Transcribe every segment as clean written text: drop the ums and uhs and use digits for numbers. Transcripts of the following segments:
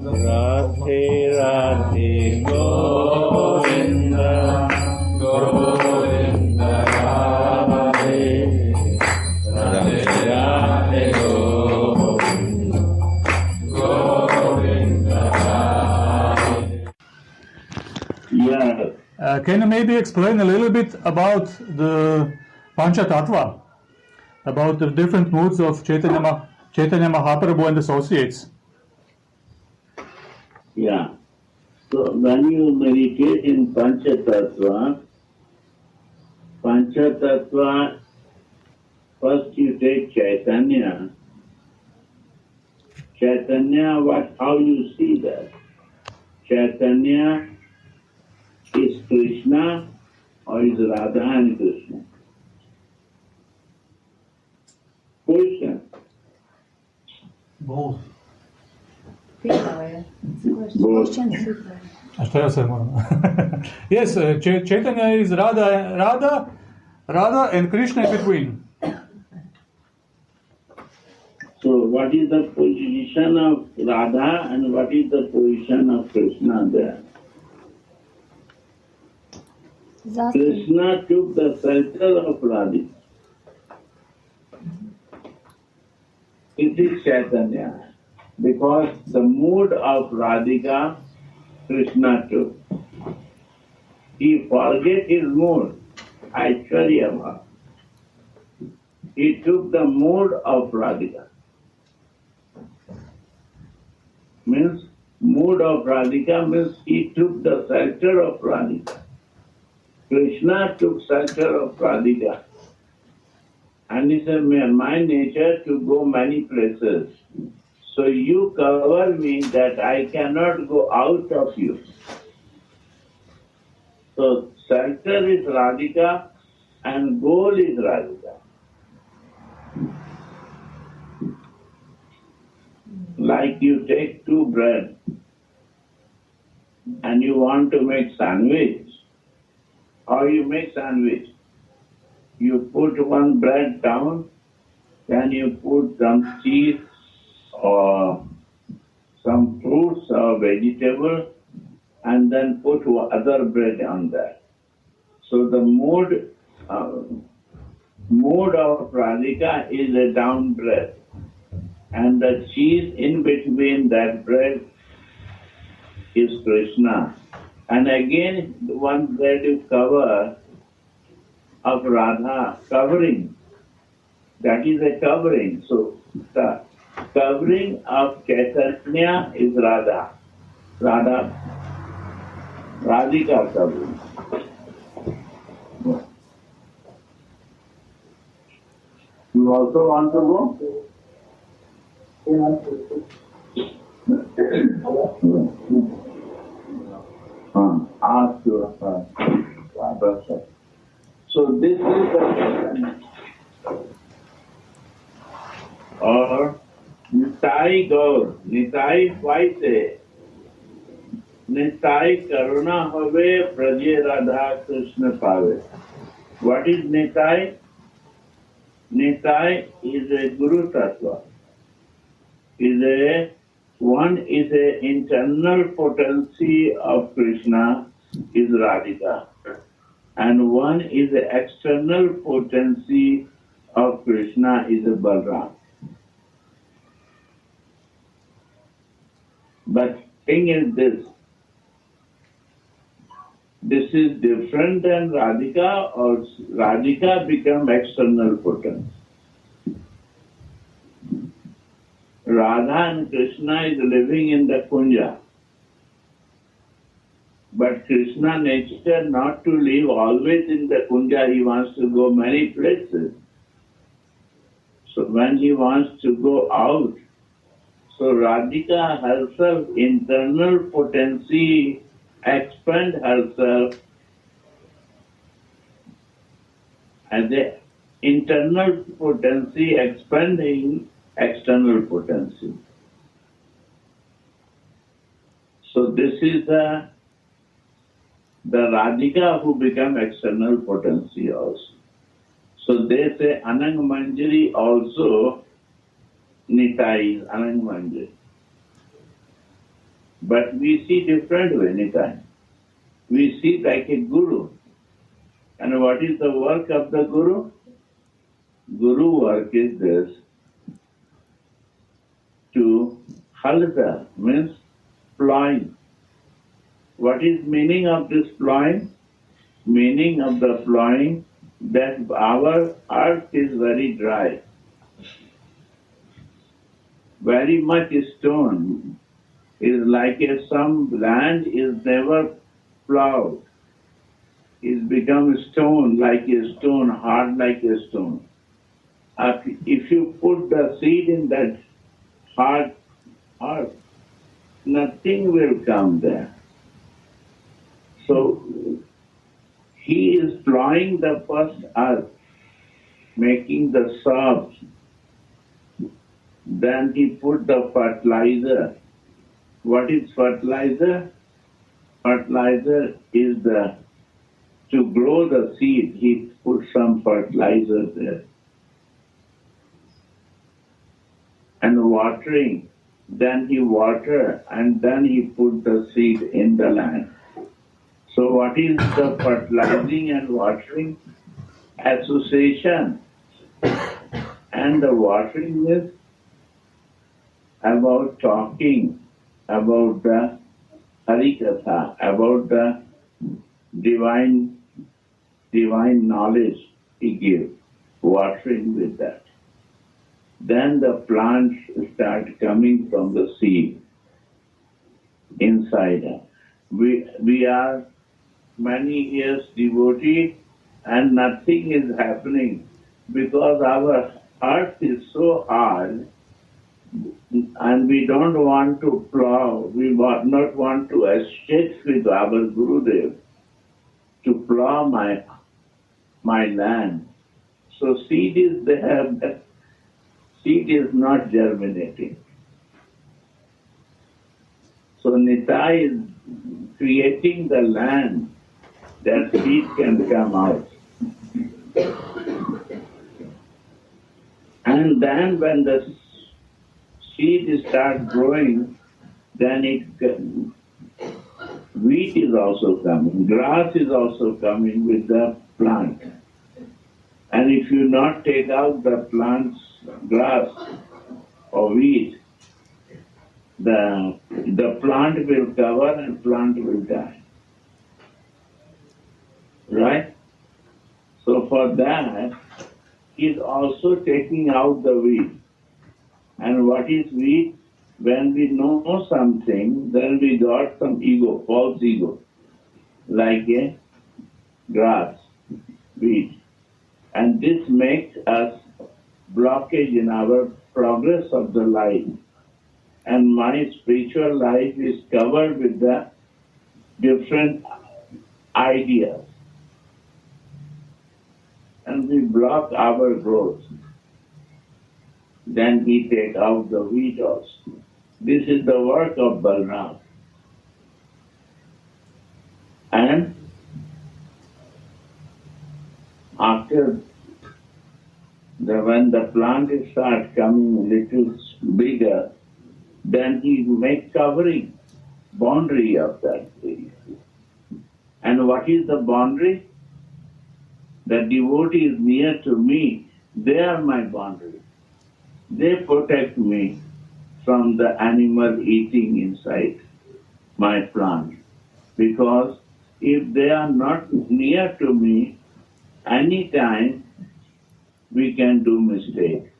Radhe Radhe Govinda Govinda Radhe Radhe Radhe Govinda Govinda Radhe. Yeah. Can you maybe explain a little bit about the Panchatattva, about the different moods of Chaitanya Mahaprabhu and associates? Yeah. So when you meditate in Panchatattva, first you take Chaitanya. Chaitanya, how you see that? Chaitanya is Krishna or is Radha and Krishna? Question. Both. Both. Yes, Chaitanya is Radha and Krishna in between. So what is the position of Radha and what is the position of Krishna there? Krishna took the shelter of Radha. It is Chaitanya. Because the mood of Radhika, Krishna took. He forget his mood, Aishwarya Bhav. He took the mood of Radhika. Means, mood of Radhika means he took the shelter of Radhika. Krishna took shelter of Radhika. And he said, my nature to go many places. So you cover me that I cannot go out of you. So shelter is Radhika and goal is Radhika. Like you take two bread and you want to make sandwich. How you make sandwich? You put one bread down, then you put some cheese or some fruits or vegetable, and then put other bread on that. So the mood of Radhika is a down bread, and the cheese in between that bread is Krishna. And again, one bread is cover of Radha, covering. That is a covering. So the covering of Chaitanya is Radha. Radhika covering. You also want to go? Ask your father. So this is the or Nitai Gaur, Nitai Vaise, Nitai Karuna Have, Praje Radha Krishna Pave. What is Nitai? Nitai is a Guru Tattva. One is a internal potency of Krishna, is Radhika. And one is the external potency of Krishna, is a Balram. But thing is this is different than Radhika, or Radhika become external potency. Radha and Krishna is living in the Kunja. But Krishna nature not to live always in the Kunja, he wants to go many places. So when he wants to go out, so Radhika herself, internal potency, expand herself as the internal potency expanding external potency. So this is the Radhika who become external potency also. So they say Anang Manjari also Nitai is Anang Manjari. But we see different many times. We see like a guru. And what is the work of the guru? Guru work is this, to halda, means plowing. What is meaning of this plowing? Meaning of the plowing that our earth is very dry, very much stone, is like some land is never plowed. It's become stone, like a stone, hard like a stone. If you put the seed in that hard earth, nothing will come there. So he is plowing the first earth, making the soft. Then he put the fertilizer. What is fertilizer? Fertilizer is to grow the seed, he put some fertilizer there. And watering, then he water and then he put the seed in the land. So what is the fertilizing and watering? Association. And the watering is about talking about the katha, about the divine knowledge he gives, watering with that. Then the plants start coming from the seed inside us. We are many years devotee and nothing is happening because our heart is so hard and we don't want to plow, we not want to associate with our Gurudev to plow my land. So seed is there, but seed is not germinating. So Nitai is creating the land that seed can come out. And then when the seed starts growing, then wheat is also coming, grass is also coming with the plant. And if you not take out the plant's grass or wheat, the plant will cover and plant will die. Right? So for that, he's also taking out the wheat. And what is wheat? When we know something, then we got some ego, false ego, like a grass, wheat. And this makes us blockage in our progress of the life. And my spiritual life is covered with the different ideas. And we block our growth. Then we take out the wheat also. This is the work of Balram. And after when the plant starts coming a little bigger, then he make covering, boundary of that area. And what is the boundary? The devotee is near to me, they are my boundary. They protect me from the animal eating inside my plant. Because if they are not near to me, anytime we can do mistake.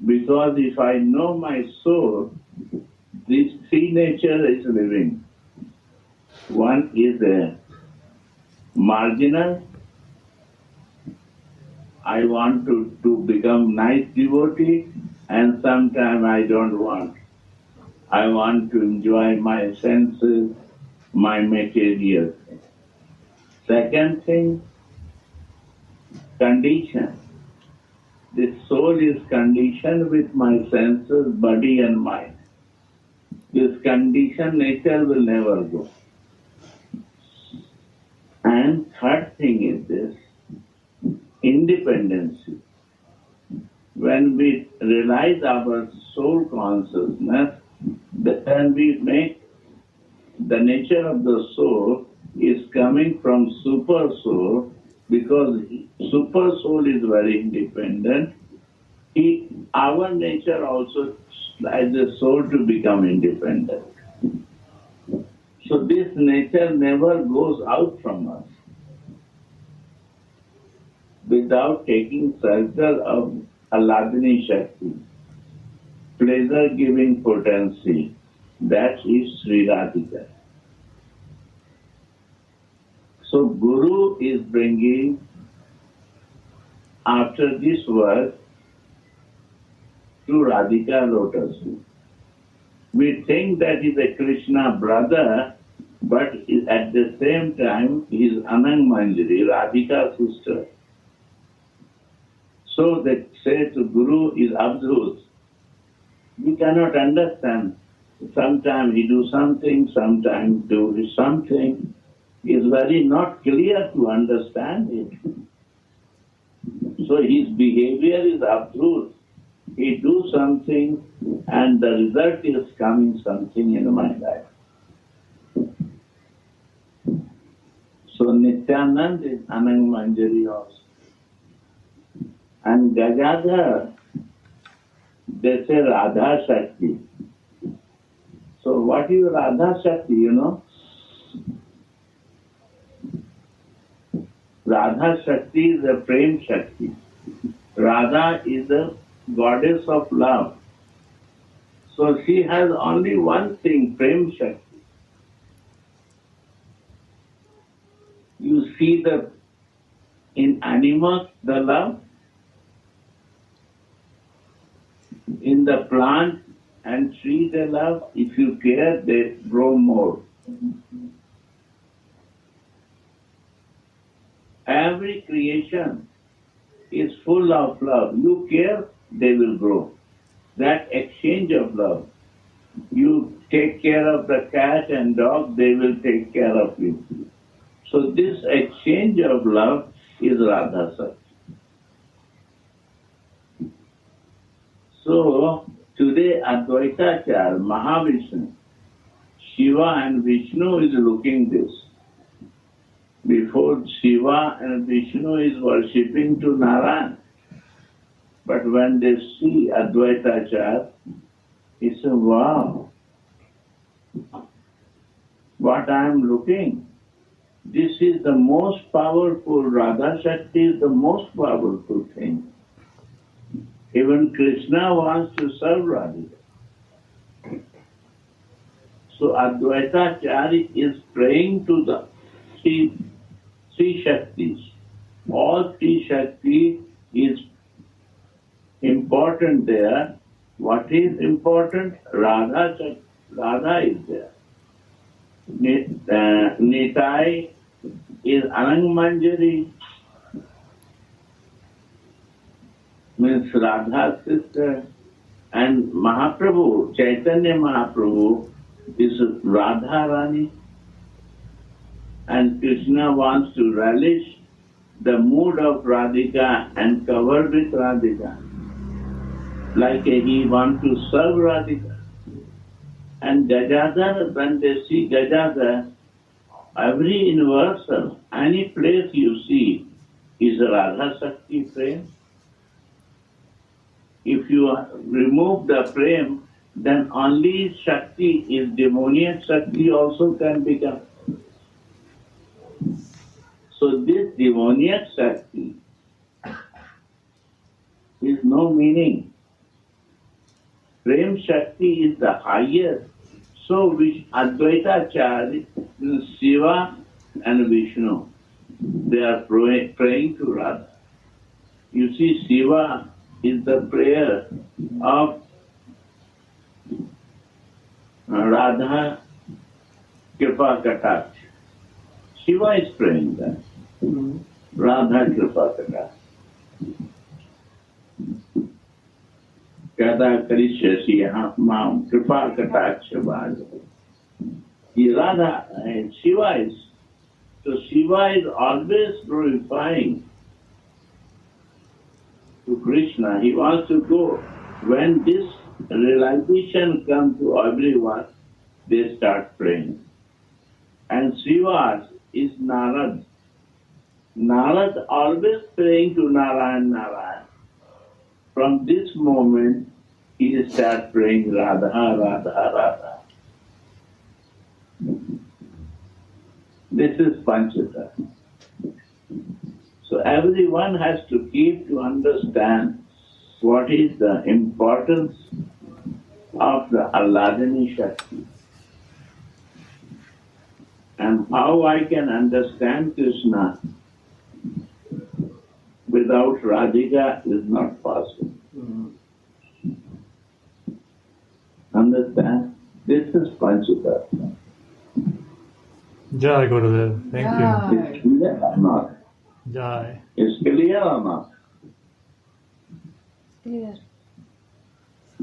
Because if I know my soul, these three natures is living. One is a marginal. I want to become nice devotee, and sometimes I don't want. I want to enjoy my senses, my material. Second thing, condition. The soul is conditioned with my senses, body and mind. This conditioned nature will never go. And third thing is this, independency. When we realize our soul consciousness, then we make the nature of the soul is coming from super soul, because super soul is very independent. Our nature also as the soul to become independent. So this nature never goes out from us without taking shelter of Alladini Shakti, pleasure-giving potency. That is Sri Radhika. So Guru is bringing, after this work, to Radhika lotus. We think that is a Krishna brother, but at the same time he is Anang Manjari, Radhika's sister. So they say to Guru is Abdhut. We cannot understand. Sometimes he do something, sometimes do something. It's very not clear to understand it. So his behavior is Abdhut. He do something and the result is coming something in my life. So Nityanand is Anang Manjari also. And Gajadhar, they say Radha Shakti. So what is Radha Shakti, you know? Radha Shakti is a Prem Shakti. Radha is the goddess of love. So she has only one thing, Prem Shakti. You see in animals the love, in the plant and tree the love. If you care, they grow more. Every creation is full of love. You care, they will grow. That exchange of love. You take care of the cat and dog, they will take care of you. So this exchange of love is Radha Sakti. So today Advaitachar, Mahavishnu, Shiva and Vishnu is looking this. Before Shiva and Vishnu is worshipping to Narayan. But when they see Advaitachar, he says, wow, what I am looking, this is the most powerful, Radha Shakti is the most powerful thing. Even Krishna wants to serve Radhika. So Advaitachari is praying to the three Shaktis. All three Shakti is important there. What is important? Radha is there. Nitai is Anang Manjari, means Radha's sister, and Mahaprabhu, Chaitanya Mahaprabhu, is Radha Rani, and Krishna wants to relish the mood of Radhika and cover with Radhika, like he wants to serve Radhika. And Gajadhar, when they see Gajadhar, every universal, any place you see, is Radha Shakti frame. If you remove the frame, then only Shakti is demoniac Shakti also can become. So this demoniac Shakti is no meaning. Prem Shakti is the highest. So Advaitacharya, Shiva and Vishnu, they are praying to Radha. You see, Shiva is the prayer of Radha Kripa Katha. Shiva is praying that. Radha Kripa Katha. Katha Karishyasi Mam Kripa Katha. Radha and Shiva is. So Shiva is always glorifying to Krishna. He wants to go. When this realization comes to everyone, they start praying. and Srivas is Narad. Narad always praying to Narayan, Narayan. From this moment, he starts praying Radha, Radha, Radha. This is Panchatattva. So everyone has to keep to understand what is the importance of the Alladini Shakti and how I can understand Krishna without Radhika is not possible. Understand? This is Panchatattva. Jai Gurudev. Thank you. Is clear or not? Jai. Is clear or not? Clear.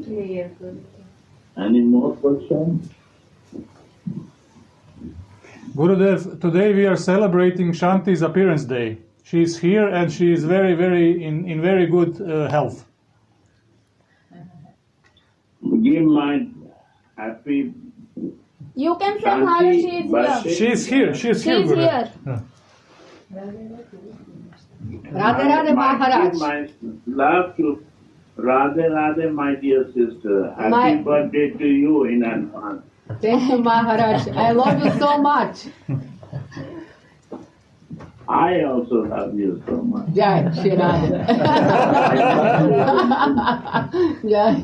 Clear. Any more questions? Gurudev, today we are celebrating Shanti's appearance day. She is here and she is in very good health. Give my happy You can tell her she is here. She is here. She is She here, is Gurudev. here. Radhe Radhe Maharaj. My love to Radhe Radhe, my dear sister. Happy My- birthday to you in advance. Thank you, Maharaj. I love you so much. I also love you so much. Jai Shri Radhe. Jai.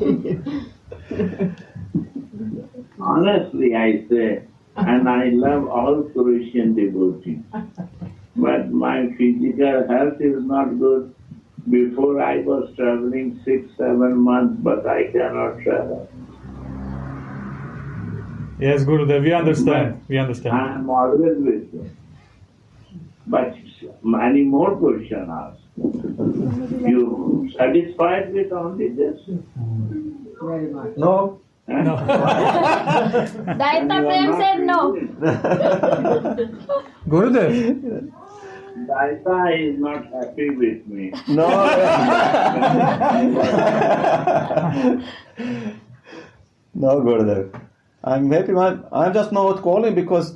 Honestly, I say, and I love all Croatian devotees. But my physical health is not good. Before I was traveling 6-7 months, but I cannot travel. Yes, Gurudev, we understand. We understand. I am always with you. But any more question asked? You satisfied with only this? Very much. No. Huh? No. Daita And you are Prem not said no. reading. Gurudev, Daita is not happy with me. No. No, Gurudev. I'm happy. I'm just not calling because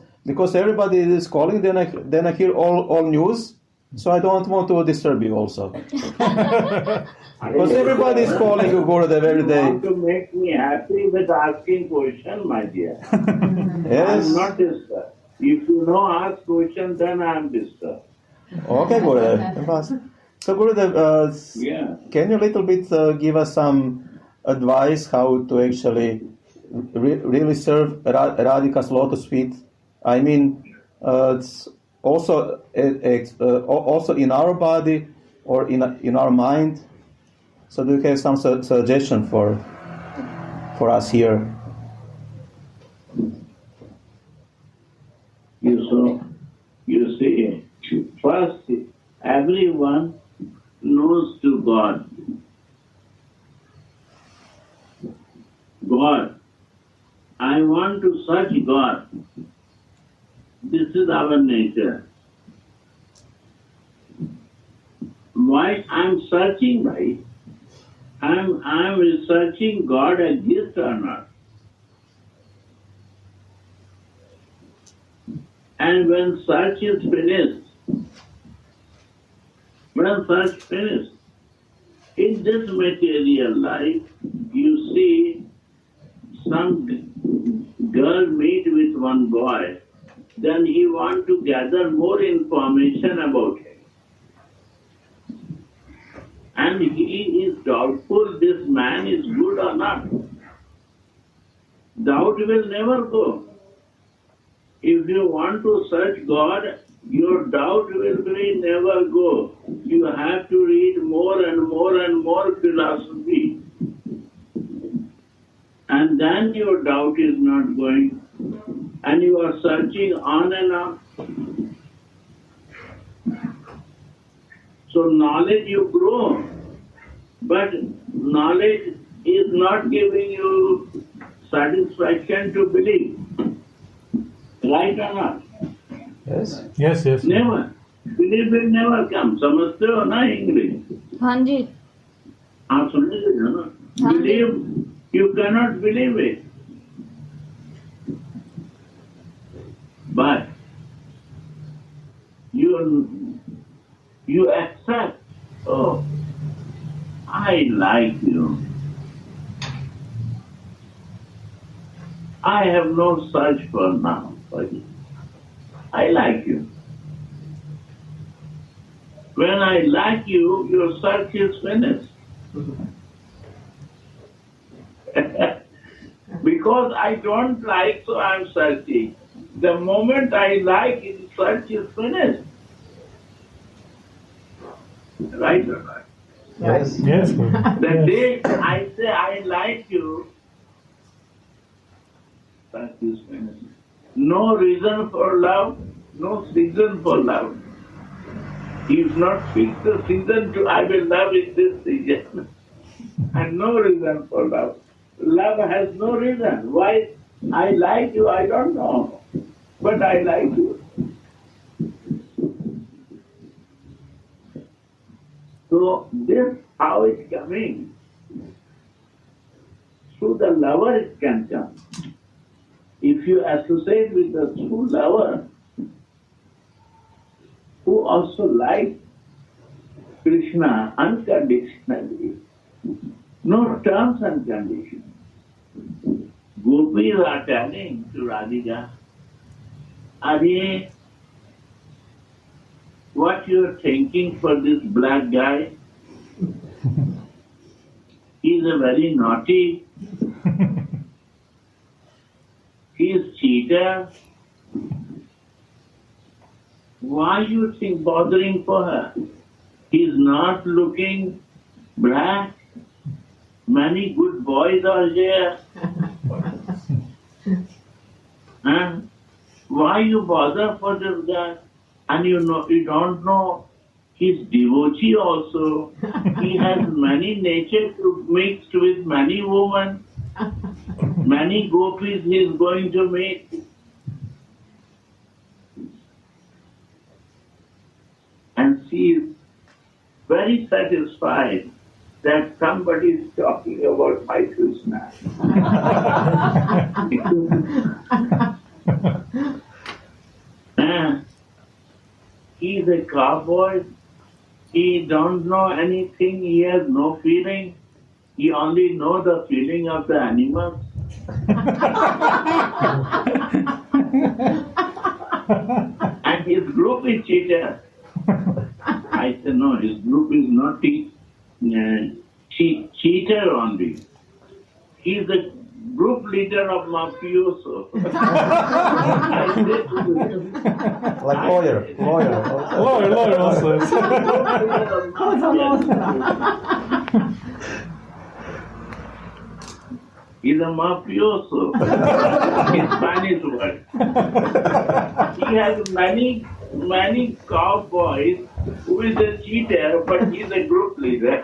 everybody is calling. Then I hear all news. So I don't want to disturb you also. Because everybody is calling you, Gurudev, every You day. want to make me happy with asking question, my dear. Yes. I'm not disturbed. If you no ask question, then I am disturbed. Okay, Gurudev. So Gurudev, Yeah. can you a little bit give us some advice how to actually really serve Radhika's lotus feet? I mean, it's also in our body or in our mind. So do you have some suggestion for us here? You see, first, everyone knows to God. God. I want to search God. This is our nature. Why I'm searching, right? I'm researching God exists or not. And when search is finished, in this material life, you see some girl meet with one boy, then he want to gather more information about him. And he is doubtful this man is good or not. Doubt will never go. If you want to search God, your doubt will never go. You have to read more and more and more philosophy. And then your doubt is not going. And you are searching on and on. So knowledge you grow, but knowledge is not giving you satisfaction to believe. Right or not? Yes. yes, yes. Never. Belief will never come. समझते हो ना English? हाँ जी. आप समझ रहे हो ना? हाँ जी. Believe, you cannot believe it. But you accept, oh, I like you. I have no search for now for you. I like you. When I like you, your search is finished. Because I don't like, so I'm searching. The moment I like, the search is finished. Right or not? Yes. Yes. The day I say I like you, search is finished. No reason for love, no season for love. If not fix the season to I will love in this season. And no reason for love. Love has no reason. Why I like you, I don't know. But I like you. So this how it's coming. Through the lover it can come. If you associate with the true lover, who also likes Krishna unconditionally, no terms and conditions. Gopis are telling to Radhika, Are what you're thinking for this black guy? He's a very naughty. He's cheater. Why you think bothering for her? He's not looking black. Many good boys are there. Huh? Why you bother for this guy? And you don't know he's devotee also. He has many nature to mixed with many women. Many gopis he is going to meet. And she is very satisfied that somebody is talking about my Krishna. He is a cowboy. He don't know anything. He has no feeling. He only knows the feeling of the animals. And his group is cheater. I said, no, his group is not cheater only. He is the group leader of mafioso. I said to him, Like lawyer. Lawyer also. He's a mafioso. In Spanish word. He has many cowboys who is a cheater, but he's a group leader.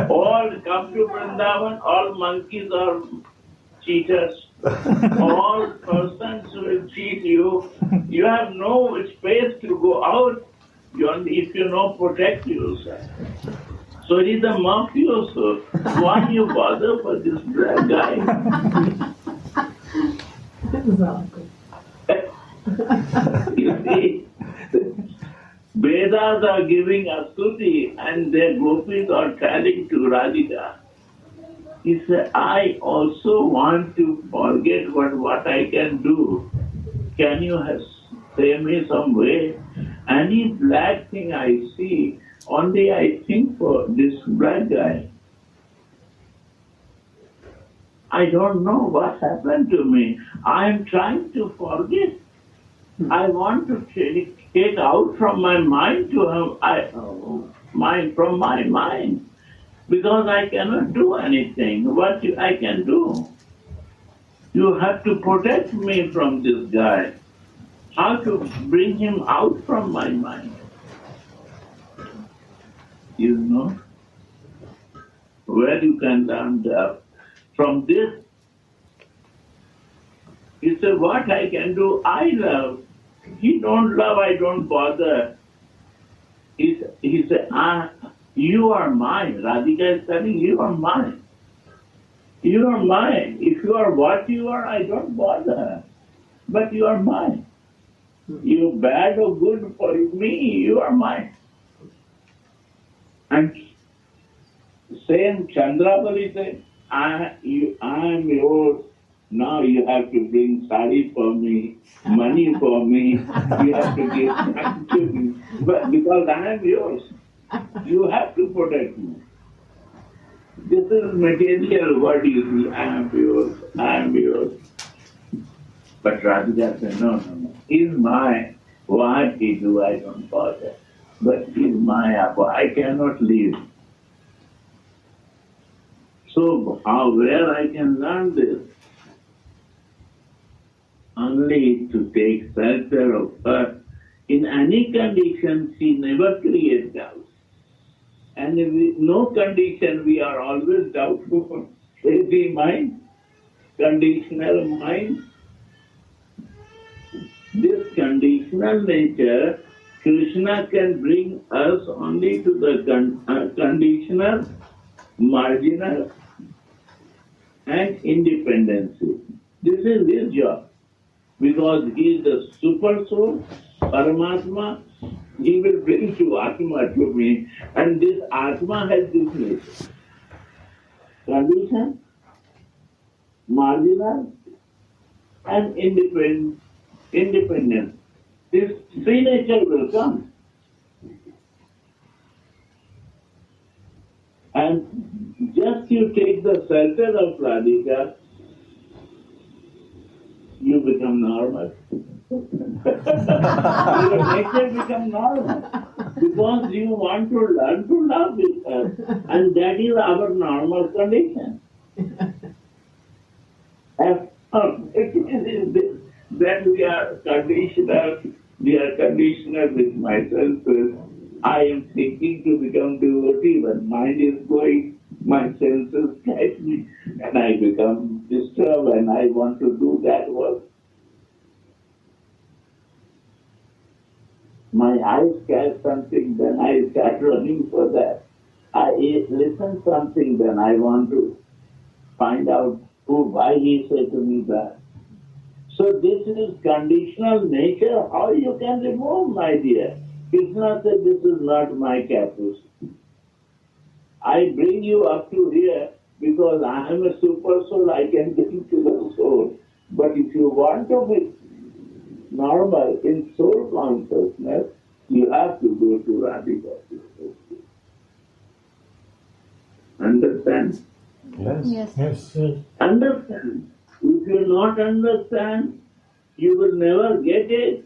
All come to Vrindavan, all monkeys are cheaters. All persons will cheat you. You have no space to go out if you know protect yourself. So it is a mafioso. Why you bother for this black guy? You see, Vedas are giving Astuti and their gopis are telling to Radhika. He said, I also want to forget what I can do. Can you say me some way? Any black thing I see, only I think for this black guy. I don't know what happened to me. I am trying to forget. I want to take out from my mind from my mind. Because I cannot do anything. What I can do? You have to protect me from this guy. How to bring him out from my mind? You know? Where you can learn that. From this, he said, what I can do, I love. He don't love, I don't bother. He said, you are mine. Radhika is telling, you are mine. You are mine. If you are what you are, I don't bother. but you are mine. You bad or good for me, you are mine. And same Chandrabali said, I am yours. Now you have to bring sari for me, money for me. You have to give back to me. But because I am yours, you have to protect me. This is material. What you see, I am yours, I am yours. But Radhika said, no, no, no. He's mine. What he do, I don't bother. But he's my apple. I cannot leave. So where I can learn this? Only to take shelter of her. In any condition, she never creates doubt. And in no condition, we are always doubtful. Heavy mind, conditional mind. This conditional nature, Krishna can bring us only to the conditional, marginal, and independency. This is his job. Because he is the super soul, Paramatma, he will bring to Atma to me. And this Atma has this nature. Condition, marginal, and independent. This three nature will come. And just you take the shelter of Radhika, you become normal. Your nature becomes normal. Because you want to learn to love with her. And that is our normal condition. That we are conditional with my senses. I am thinking to become devotee, but mind is going, my senses catch me, and I become disturbed and I want to do that work. My eyes catch something, then I start running for that. I listen something, then I want to find out why he said to me that. So this is conditional nature. How you can remove, my dear? Krishna said, this is not my capacity. I bring you up to here because I am a super soul, I can bring to the soul. But if you want to be normal in soul consciousness, you have to go to Radhika. Understand? Yes. Understand. If you not understand, you will never get it.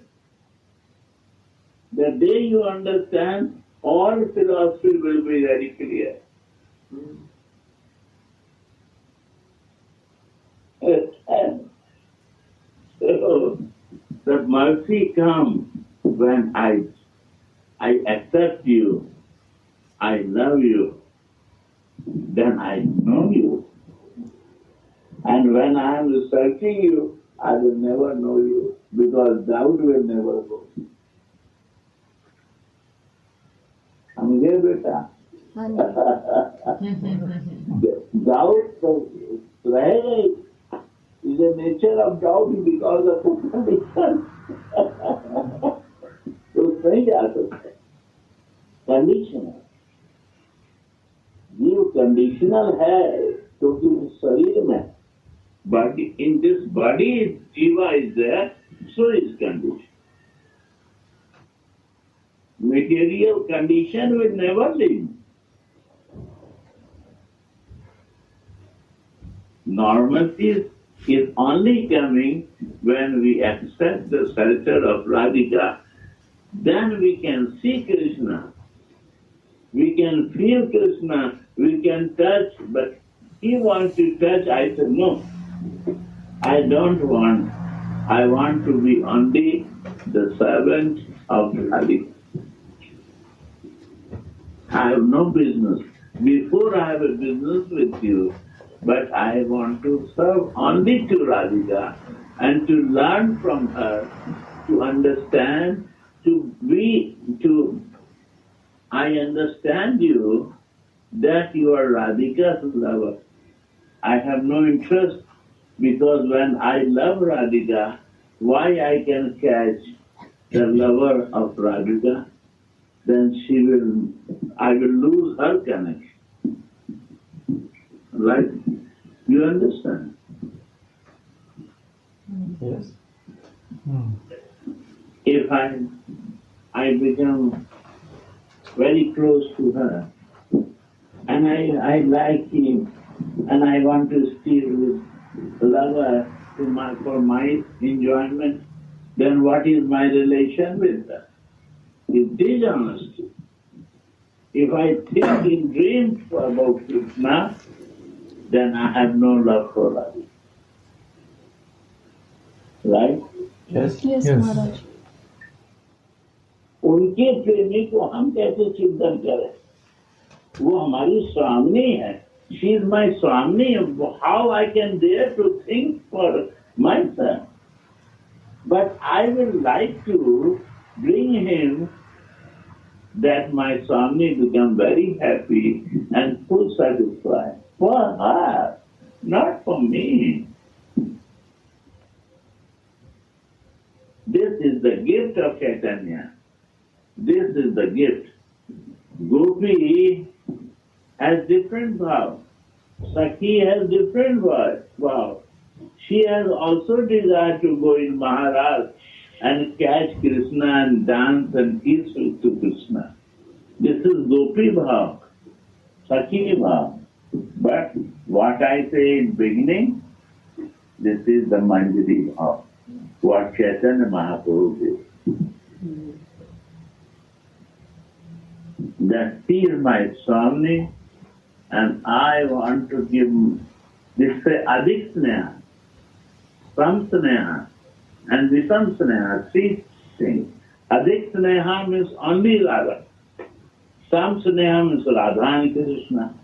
The day you understand, all philosophy will be very clear. So, the mercy comes when I accept you, I love you, then I know you. And when I am researching you, I will never know you because doubt will never go. समझे बेटा? Doubt रहेगा ही. Is the nature of doubt because of the condition. तो नहीं जा सकते. Conditional. ये conditional है क्योंकि शरीर में. But in this body, Jiva is there, so is condition. Material condition will never leave. Normalcy is only coming when we accept the shelter of Radhika. Then we can see Krishna. We can feel Krishna. We can touch, but he wants to touch. I said, no. I don't want. I want to be only the servant of Radhika. I have no business. Before I have a business with you, but I want to serve only to Radhika and to learn from her, to understand, I understand you that you are Radhika's lover. I have no interest because when I love Radhika, why I can catch the lover of Radhika, then I will lose her connection. Right? You understand? Yes. If I become very close to her, and I like him, and I want to steal with lover for my enjoyment, then what is my relation with her? It's dishonesty. If I think in dreams about Krishna, then I have no love for Radha. Right? Yes. Yes, Maharaj. उनके प्रेमी को हम कैसे चिंतन करें? वो हमारी स्वामिनी है. She is my Swami. How I can dare to think for myself? But I will like to bring him that my Swami become very happy and full satisfied. For her, not for me. This is the gift of Chaitanya. This is the gift. Gopi has different vow. Sakhi has different vow. She has also desire to go in Maharaj and catch Krishna and dance and kiss to Krishna. This is Gopi bhav, Sakhi bhav. But what I say in beginning, this is the Manjari bhav, what Chaitanya Mahaprabhu did. That he is my Swami, and I want to give this Adik Sneha, Sam Sneha, and Visam Sneha, three things. Adik Sneha means only Radha. Sam Sneha means Radha and Krishna.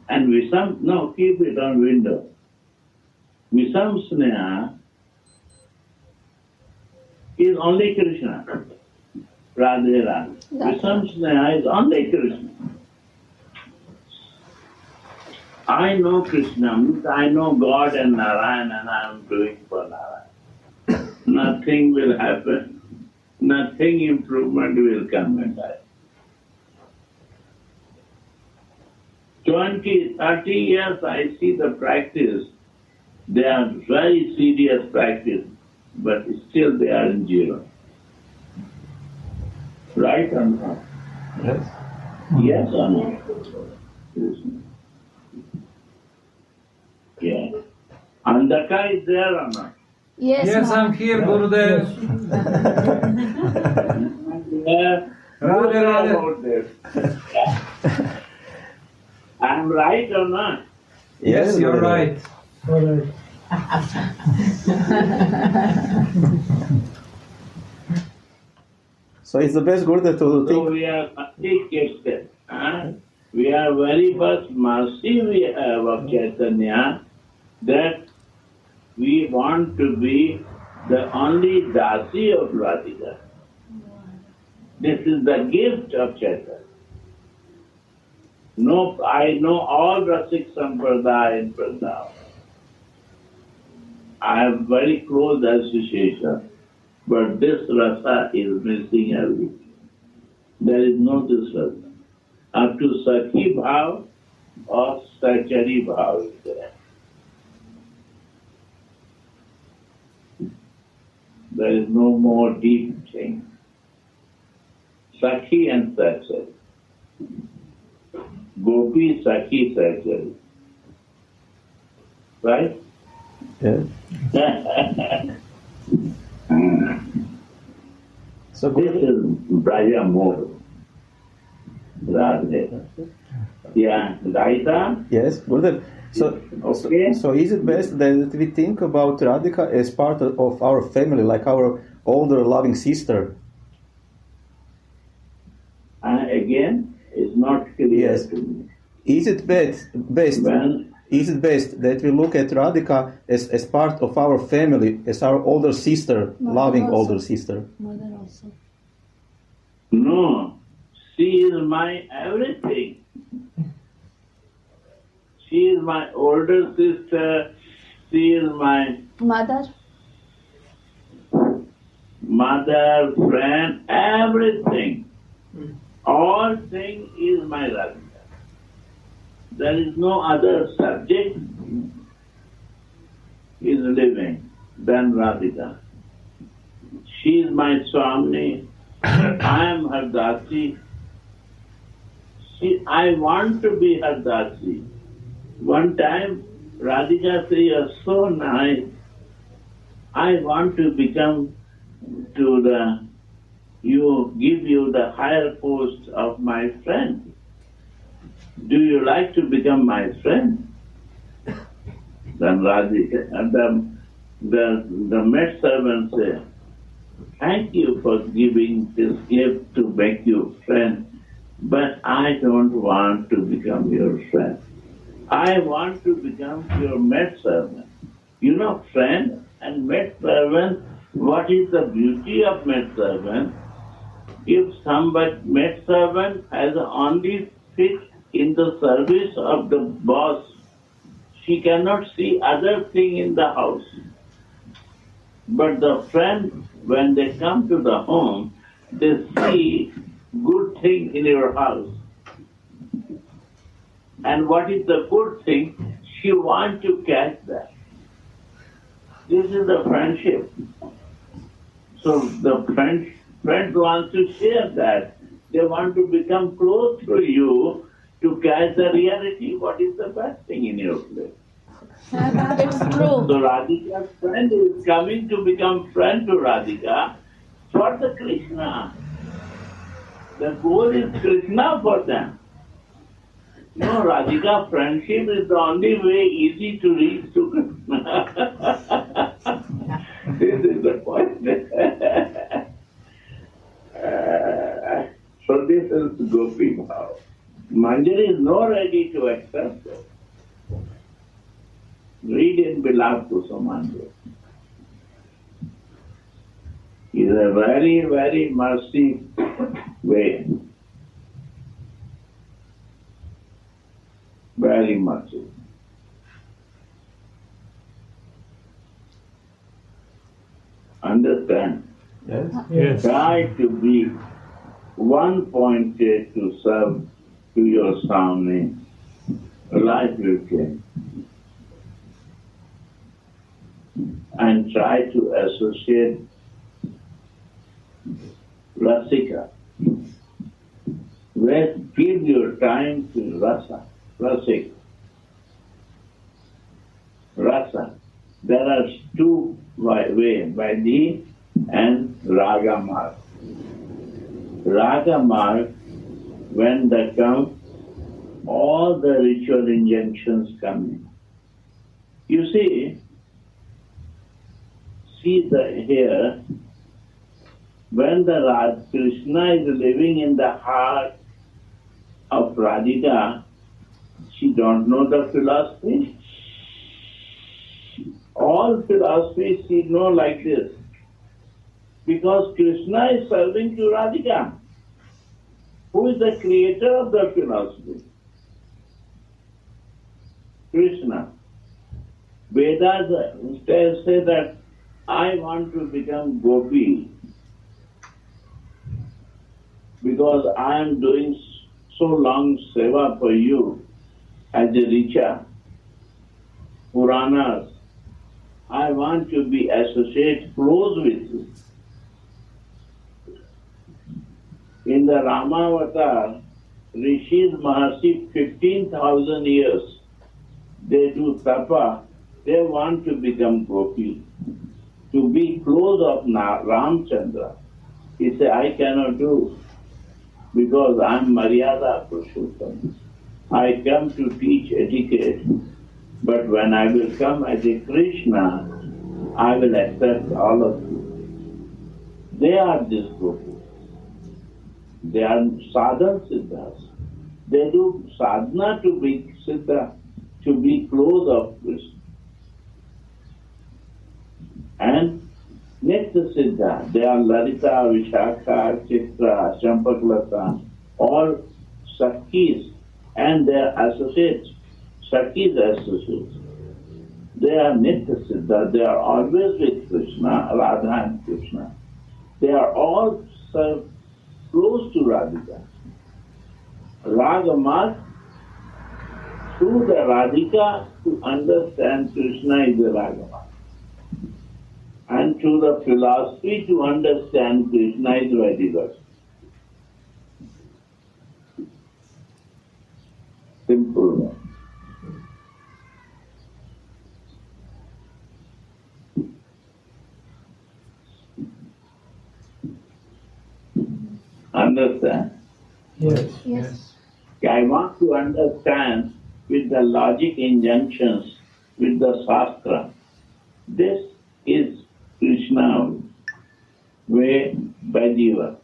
And Visam, no, keep it on window. Visam Sneha is only Krishna. Radhe Radhe. Visam Sneha is only Krishna. I know Krishna, means I know God and Narayan, and I am doing for Narayan. Nothing will happen. Nothing improvement will come in life. 20, 30 years I see the practice. They are very serious practice, but still they are in zero. Right or not? Yes. Yes or no? Yes. Yeah. Andaka is there or not? Yes, Yes, I'm Maharaj. here, Gurudev. What Radhe, about this? I'm right or not? Yes, you're right. So it's the best Gurudev to So think. we are gifted. We are very much mercy we have of Chaitanya that we want to be the only Dasi of Radhika. This is the gift of Chaitanya. No, I know all Rasik Sampradaya in Vrindavan. I have very close association, but this rasa is missing everything. There is no this rasa. Up to Sakhi Bhav or Sachari Bhav is there. There is no more deep thing. Sakhi and Sachari. Gopi, Sakhi, Sachari. Right? Yes. So This Gurudev, is Braja Mode. Radhe. Yeah, Raita. yes, Gurudev. So, Okay. so is it best that we think about Radhika as part of our family, like our older loving sister? Again, it's not clear Yes. to me. Is it best When is it best that we look at Radhika as part of our family, as our older sister, Mother loving also. older sister? Mother also. no, she is my everything. She is my older sister, She is my Mother. mother, friend, everything. All thing is my Radhika. There is no other subject is living than Radhika. She is my Swami. I am her Dasi. I want to be her Dasi. One time, Radhika said, "You are so nice. I want to become give you the higher post of my friend. Do you like to become my friend?" Then Radhika and the maid servant said, "Thank you for giving this gift to make you friend, but I don't want to become your friend. I want to become your maid servant." You know, friend and maid servant, what is the beauty of maid servant? If somebody maid servant has only fit in the service of the boss, she cannot see other thing in the house. But the friend, when they come to the home, they see good thing in your house. And what is the good thing? She wants to catch that. This is the friendship. So the friend wants to share that. They want to become close to you to catch the reality. What is the best thing in your place? It's true. So Radhika's friend is coming to become friend to Radhika for the Krishna. The goal is Krishna for them. No, Radhika friendship is the only way easy to reach to Krishna. This is the point. So this is Gopi Bhav. Manjari is not ready to accept it. Read in Bilal Kusumanjali. It's a very, very mercy way. Very mercy. Understand? Yes. Try to be one-pointed to serve to your Swami. Life will change. And try to associate Rasika. Give your time to Rasa, Rasik. Rasa. There are two ways, Vaidhi and Raga Marg. Raga Marg, when they come, all the ritual injunctions come in. You see here, when the Krishna is living in the heart of Radhika, she don't know the philosophy. All philosophy she know like this. Because Krishna is serving to Radhika. Who is the creator of the philosophy? Krishna. Vedas say that I want to become Gopi because I am doing so long seva for you as a Richa, Puranas. I want to be associated close with you. In the Ramavatar, Rishis Maharshi 15,000 years, they do tapa, they want to become Gopi, to be close of Ramchandra. He said, I cannot do, because I am Maryada Purushottam. I come to teach etiquette, but when I will come as a Krishna, I will accept all of you. They are this Gopi. They are sadhana siddhas. They do sadhana to be siddha, to be close of Krishna. And Nitya Siddha, they are Lalita, Vishakha, Chitra, Champaklata, all Sakhis and their associates, Sakhis associates. They are Nitya Siddha, they are always with Krishna, Radha and Krishna. They are all served close to Radhika. Ragamat, through the Radhika, to understand Krishna is the Ragamat. And through the philosophy to understand Krishna is Vaidika. Simple. Understand? Yes. I want to understand with the logic injunctions, with the Shastra. This is Krishna way Vaidika.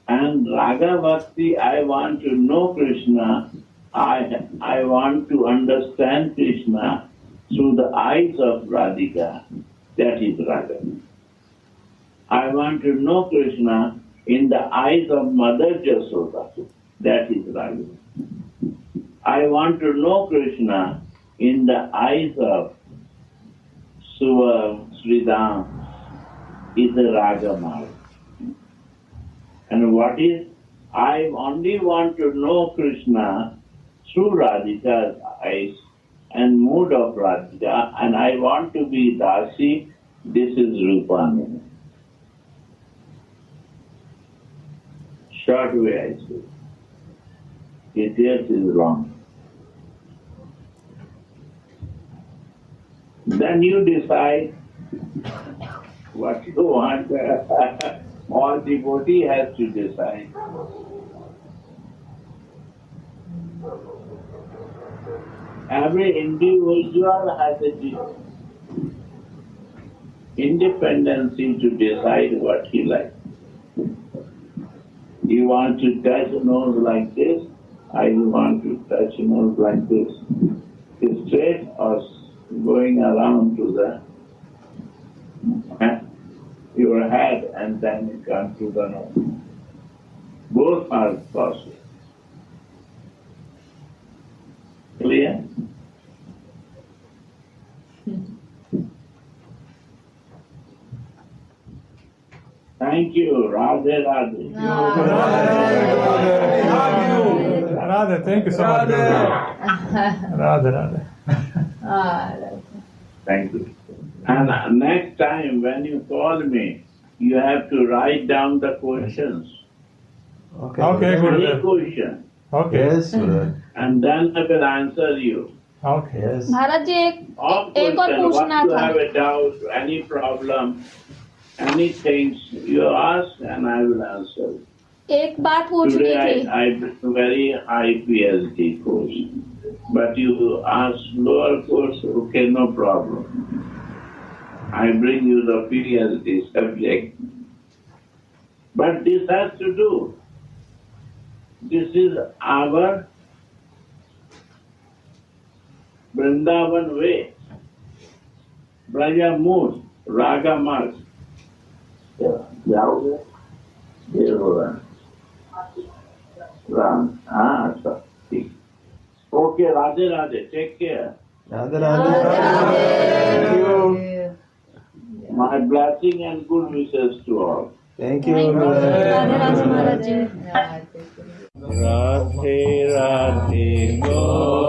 And Raga Bhakti, I want to know Krishna, I want to understand Krishna through the eyes of Radhika, that is Raga. I want to know Krishna in the eyes of Mother Jasoda, that is Raga. I want to know Krishna in the eyes of Suva, Sridham, is the Raga Marg. And what is? I only want to know Krishna through Radhika's eyes and mood of Radhika, and I want to be Dasi. This is Rupamini. Short way I say. It is wrong. Then you decide what you want. All devotee has to decide. Every individual has a independency to decide what he likes. You want to touch a nose like this, I want to touch a nose like this. It's straight or going around to the your head and then you come to the nose. Both are possible. Clear? Thank you. Radhe Radhe. Radhe, thank you so much. Radhe. Thank you. And next time when you call me, you have to write down the questions. Okay, Any Gurudev. question. Okay. Yes, Gurudev. And then I will answer you. Okay. Yes. Maharaj ji Of एक और question, पूछना what you था. have a doubt, any problem, anything you ask and I will answer. एक बात पूछनी Today थी. I bring very high PhD course. But you ask lower course, okay, no problem. I bring you the PhD subject. But this has to do. This is our Vrindavan way. Braja mood, Raga Marg. जाओगे देर हो रहा है राम हाँ अच्छा ठीक okay Radhe Radhe take care Radhe Radhe. Thank you. my blessing and good wishes to all. Thank you. Radhe Radhe Maharaj ji. Radhe Radhe Go